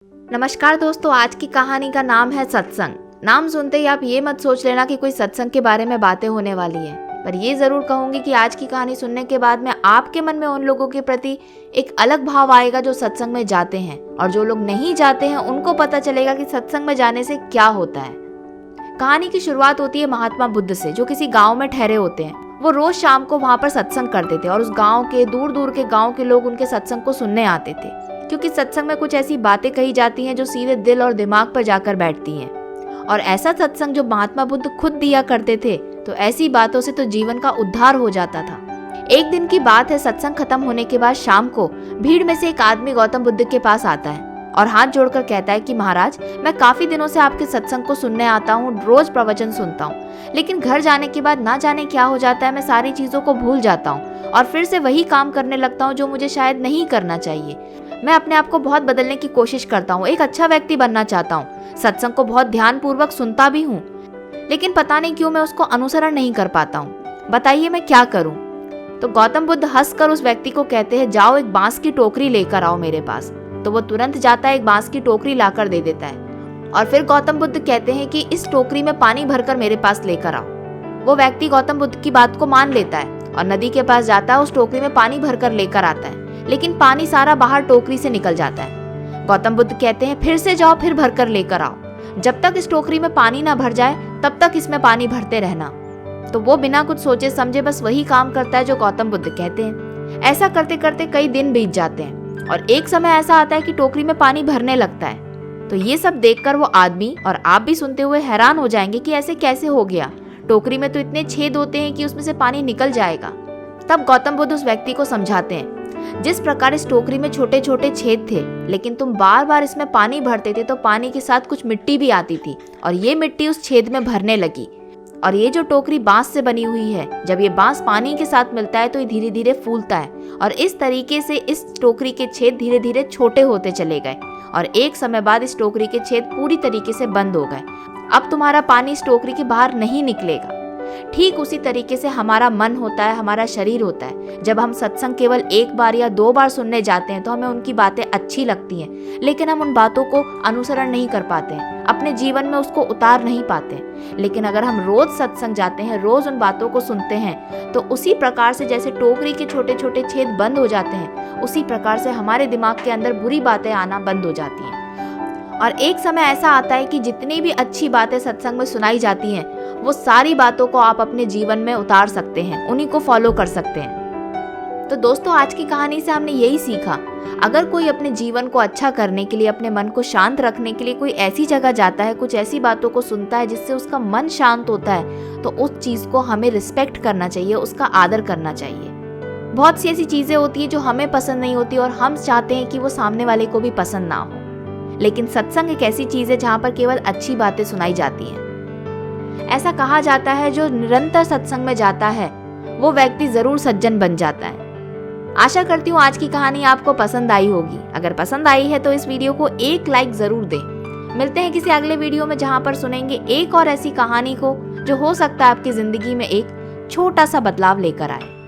नमस्कार दोस्तों, आज की कहानी का नाम है सत्संग। नाम सुनते ही आप ये मत सोच लेना कि कोई सत्संग के बारे में बातें होने वाली है, पर ये जरूर कहूंगी कि आज की कहानी सुनने के बाद में आपके मन में उन लोगों के प्रति एक अलग भाव आएगा जो सत्संग में जाते हैं, और जो लोग नहीं जाते हैं उनको पता चलेगा कि सत्संग में जाने से क्या होता है। कहानी की शुरुआत होती है महात्मा बुद्ध से, जो किसी गाँव में ठहरे होते हैं। वो रोज शाम को वहाँ पर सत्संग करते थे और उस गाँव के दूर दूर के गाँव के लोग उनके सत्संग को सुनने आते थे, क्योंकि सत्संग में कुछ ऐसी बातें कही जाती हैं जो सीधे दिल और दिमाग पर जाकर बैठती हैं। और ऐसा सत्संग जो महात्मा बुद्ध खुद दिया करते थे, तो ऐसी बातों से तो जीवन का उद्धार हो जाता था। एक दिन की बात है, सत्संग खत्म होने के बाद शाम को भीड़ में से एक आदमी गौतम बुद्ध के पास आता है और हाथ जोड़कर कहता है कि महाराज, मैं काफी दिनों से आपके सत्संग को सुनने आता हूँ, रोज प्रवचन सुनता हूँ, लेकिन घर जाने के बाद ना जाने क्या हो जाता है, मैं सारी चीजों को भूल जाता हूँ और फिर से वही काम करने लगता हूँ जो मुझे शायद नहीं करना चाहिए। मैं अपने आप को बहुत बदलने की कोशिश करता हूँ, एक अच्छा व्यक्ति बनना चाहता हूँ, सत्संग को बहुत ध्यानपूर्वक सुनता भी हूँ, लेकिन पता नहीं क्यों मैं उसको अनुसरण नहीं कर पाता हूँ। बताइए मैं क्या करूँ? तो गौतम बुद्ध हंसकर उस व्यक्ति को कहते हैं, जाओ एक बांस की टोकरी लेकर आओ मेरे पास। तो वो तुरंत जाता है, एक बांस की टोकरी लाकर दे देता है और फिर गौतम बुद्ध कहते हैं कि इस टोकरी में पानी भरकर मेरे पास लेकर आओ। वो व्यक्ति गौतम बुद्ध की बात को मान लेता है और नदी के पास जाता है, उस टोकरी में पानी भरकर लेकर आता है, लेकिन पानी सारा बाहर टोकरी से निकल जाता है। गौतम बुद्ध कहते हैं, फिर से जाओ, फिर भरकर लेकर आओ, जब तक इस टोकरी में पानी ना भर जाए तब तक इसमें पानी भरते रहना। तो वो बिना कुछ सोचे समझे बस वही काम करता है जो गौतम बुद्ध कहते हैं। ऐसा करते करते कई दिन बीत जाते हैं और एक समय ऐसा आता है कि टोकरी में पानी भरने लगता है। तो ये सब देखकर वो आदमी और आप भी सुनते हुए हैरान हो जाएंगे कि ऐसे कैसे हो गया, टोकरी में तो इतने छेद होते हैं कि उसमें से पानी निकल जाएगा। तब गौतम बुद्ध उस व्यक्ति को समझाते हैं, जिस प्रकार इस टोकरी में छोटे छोटे छेद थे, लेकिन तुम बार बार इसमें पानी भरते थे तो पानी के साथ कुछ मिट्टी भी आती थी और ये मिट्टी उस छेद में भरने लगी। और ये जो टोकरी बांस से बनी हुई है, जब ये बांस पानी के साथ मिलता है तो ये धीरे धीरे फूलता है और इस तरीके से इस टोकरी के छेद धीरे धीरे छोटे होते चले गए और एक समय बाद इस टोकरी के छेद पूरी तरीके से बंद हो गए। अब तुम्हारा पानी इस टोकरी के बाहर नहीं निकलेगा। ठीक उसी तरीके से हमारा मन होता है, हमारा शरीर होता है। जब हम सत्संग केवल एक बार या दो बार सुनने जाते हैं तो हमें उनकी बातें अच्छी लगती हैं, लेकिन हम उन बातों को अनुसरण नहीं कर पाते हैं, अपने जीवन में उसको उतार नहीं पाते हैं। लेकिन अगर हम रोज सत्संग जाते हैं, रोज उन बातों को सुनते हैं, तो उसी प्रकार से जैसे टोकरी के छोटे छोटे छेद बंद हो जाते हैं, उसी प्रकार से हमारे दिमाग के अंदर बुरी बातें आना बंद हो जाती हैं। और एक समय ऐसा आता है कि जितनी भी अच्छी बातें सत्संग में सुनाई जाती हैं, वो सारी बातों को आप अपने जीवन में उतार सकते हैं, उन्हीं को फॉलो कर सकते हैं। तो दोस्तों, आज की कहानी से हमने यही सीखा, अगर कोई अपने जीवन को अच्छा करने के लिए, अपने मन को शांत रखने के लिए कोई ऐसी जगह जाता है, कुछ ऐसी बातों को सुनता है जिससे उसका मन शांत होता है, तो उस चीज को हमें रिस्पेक्ट करना चाहिए, उसका आदर करना चाहिए। बहुत सी ऐसी चीजें होती है जो हमें पसंद नहीं होती और हम चाहते हैं कि वो सामने वाले को भी पसंद ना हो, लेकिन सत्संग एक ऐसी चीज है जहाँ पर केवल अच्छी बातें सुनाई जाती हैं। ऐसा कहा जाता है, जो निरंतर सत्संग में जाता है वो व्यक्ति जरूर सज्जन बन जाता है। आशा करती हूँ आज की कहानी आपको पसंद आई होगी। अगर पसंद आई है तो इस वीडियो को एक लाइक जरूर दें। मिलते हैं किसी अगले वीडियो में, जहाँ पर सुनेंगे एक और ऐसी कहानी को जो हो सकता है आपकी जिंदगी में एक छोटा सा बदलाव लेकर आए।